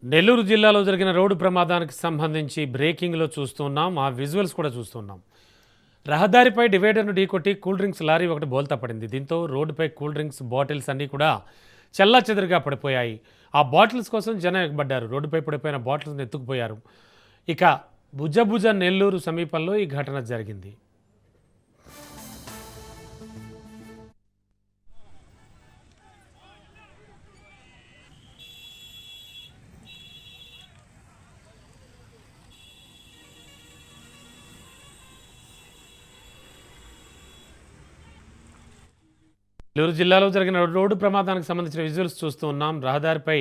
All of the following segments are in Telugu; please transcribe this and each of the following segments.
నెల్లూరు జిల్లాలో జరిగిన రోడ్డు ప్రమాదానికి సంబంధించి బ్రేకింగ్లో చూస్తున్నాం. ఆ విజువల్స్ కూడా చూస్తున్నాం. రహదారిపై డివైడర్ను ఢీకొట్టి కూల్ డ్రింక్స్ లారీ ఒకటి బోల్తా పడింది. దీంతో రోడ్డుపై కూల్ డ్రింక్స్ బాటిల్స్ అన్నీ కూడా చెల్లాచెదురుగా పడిపోయాయి. ఆ బాటిల్స్ కోసం జనం ఎగబడ్డారు. రోడ్డుపై పడిపోయిన బాటిల్స్ని ఎత్తుకుపోయారు. ఇక భుజభుజ నెల్లూరు సమీపంలో ఈ ఘటన జరిగింది. నెల్లూరు జిల్లాలో జరిగిన రోడ్డు ప్రమాదానికి సంబంధించిన విజువల్స్ చూస్తూ ఉన్నాం. రహదారిపై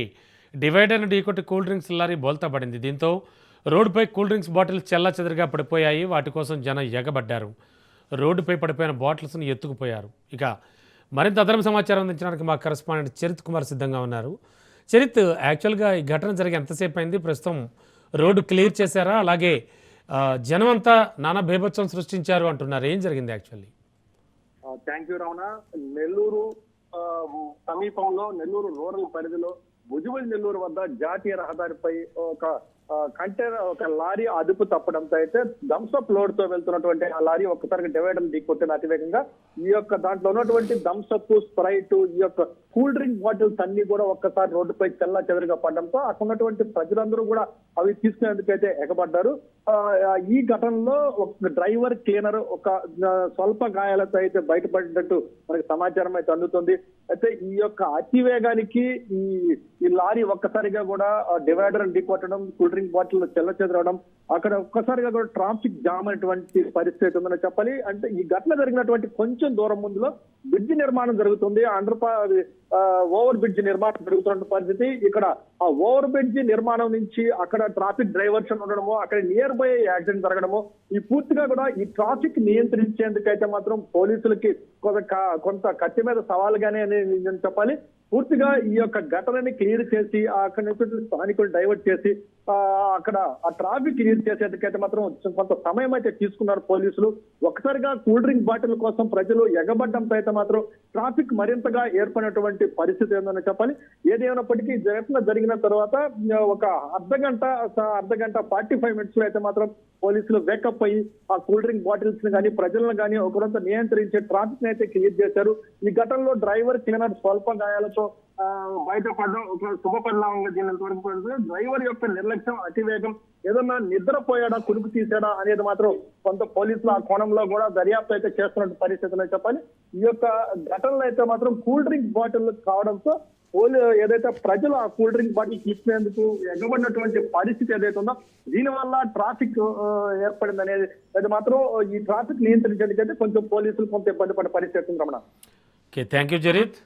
డివైడర్ను ఢీకొట్టి కూల్ డ్రింక్స్ లారీ బోల్తా పడింది. దీంతో రోడ్డుపై కూల్ డ్రింక్స్ బాటిల్స్ చెల్లాచెదరుగా పడిపోయాయి. వాటి కోసం జనం ఎగబడ్డారు. రోడ్డుపై పడిపోయిన బాటిల్స్ను ఎత్తుకుపోయారు. ఇక మరింత అదనపు సమాచారం అందించడానికి మా కరెస్పాండెంట్ చరిత్ కుమార్ సిద్ధంగా ఉన్నారు. చరిత్, యాక్చువల్గా ఈ ఘటన జరిగి ఎంతసేపు అయింది? ప్రస్తుతం రోడ్డు క్లియర్ చేశారా? అలాగే జనం అంతా నానా బీభత్సం సృష్టించారు అంటున్నారు. ఏం జరిగింది actually? Thank you Ramana. Nellore సమీపంలో నెల్లూరు రూరల్ పరిధిలో భుజబుల్ నెల్లూరు వద్ద జాతీయ రహదారిపై ఒక కంటైనర్ ఒక లారీ అదుపు తప్పడంతో అయితే థమ్స్అప్ లోడ్ తో వెళ్తున్నటువంటి ఆ లారీ ఒక్కసారిగా డివైడర్ ఢీకొట్టిన అతివేగంగా ఈ యొక్క దాంట్లో ఉన్నటువంటి థమ్స్అప్, స్ప్రైట్, ఈ యొక్క కూల్ డ్రింక్ బాటిల్స్ అన్ని కూడా ఒక్కసారి రోడ్డుపై చెల్లా చెదరుగా పడడంతో అక్కడ ఉన్నటువంటి ప్రజలందరూ కూడా అవి తీసుకునేందుకైతే ఎగబడ్డారు. ఈ ఘటనలో ఒక డ్రైవర్, క్లీనర్ ఒక స్వల్ప గాయాలతో అయితే బయటపడినట్టు మనకి సమాచారం అయితే అందుతుంది. అయితే ఈ యొక్క అతివేగానికి ఈ లారీ ఒక్కసారిగా కూడా డివైడర్ ఢీకొట్టడం, కూల్ డ్రింక్ బాటిల్ చెల్ల చెదరవడం, అక్కడ ఒక్కసారిగా కూడా ట్రాఫిక్ జామ్ అనేటువంటి పరిస్థితి ఉందని చెప్పాలి. అంటే ఈ ఘటన జరిగినటువంటి కొంచెం దూరం ముందులో బ్రిడ్జ్ నిర్మాణం జరుగుతుంది. ఓవర్ బ్రిడ్జ్ నిర్మాణం జరుగుతున్న పరిస్థితి. ఇక్కడ ఆ ఓవర్ బ్రిడ్జ్ నిర్మాణం నుంచి అక్కడ ట్రాఫిక్ డైవర్షన్ ఉండడము, అక్కడ నియర్ బై యాక్సిడెంట్ జరగడము, ఈ పూర్తిగా కూడా ఈ ట్రాఫిక్ నియంత్రించేందుకైతే మాత్రం పోలీసులకి కొంత కత్తి మీద సవాలుగానే అని చెప్పాలి. పూర్తిగా ఈ యొక్క ఘటనని క్లియర్ చేసి అక్కడి నుంచి స్థానికులు డైవర్ట్ చేసి అక్కడ ఆ ట్రాఫిక్ క్లియర్ చేసేందుకైతే మాత్రం కొంత సమయం అయితే తీసుకున్నారు పోలీసులు. ఒక్కసారిగా కూల్ డ్రింక్ బాటిల్ కోసం ప్రజలు ఎగబడ్డంతో అయితే మాత్రం ట్రాఫిక్ మరింతగా ఏర్పడినటువంటి పరిస్థితి ఏందని చెప్పాలి. ఏదేమైనప్పటికీ ఘటన జరిగిన తర్వాత ఒక అర్ధగంట 45 మినిట్స్ లో అయితే మాత్రం పోలీసులు వేకప్ అయ్యి ఆ కూల్ డ్రింక్ బాటిల్స్ ని కానీ ప్రజలను కానీ ఒకరంత నియంత్రించే ట్రాఫిక్ ని అయితే క్లియర్ చేశారు. ఈ ఘటనలో డ్రైవర్, క్లీనర్ స్వల్ప గాయాలతో బయటపడడం ఒక శుభపరిణామంగా దీనింత వరకు పడుతుంది. డ్రైవర్ యొక్క నిర్లక్ష్యం, అతివేగం, ఏదన్నా నిద్రపోయాడా, కురుకు తీసాడా అనేది మాత్రం కొంత పోలీసులు ఆ కోణంలో కూడా దర్యాప్తు అయితే చేస్తున్న పరిస్థితుల్లో చెప్పాలి. ఈ యొక్క ఘటనలో అయితే మాత్ం కూల్ డ్రింక్ బాటిల్ కావడంతో ఏదైతే ప్రజలు ఆ కూల్ డ్రింక్ బాటిల్ తీసుకునేందుకు ఎగబడినటువంటి పరిస్థితి ఏదైతే ఉందో దీనివల్ల ట్రాఫిక్ ఏర్పడింది అనేది అయితే మాత్రం ఈ ట్రాఫిక్ నియంత్రించేందుకైతే కొంచెం పోలీసులు కొంత ఇబ్బంది పడే పరిస్థితి ఉంది. Ramana, okay, thank you జరీత్.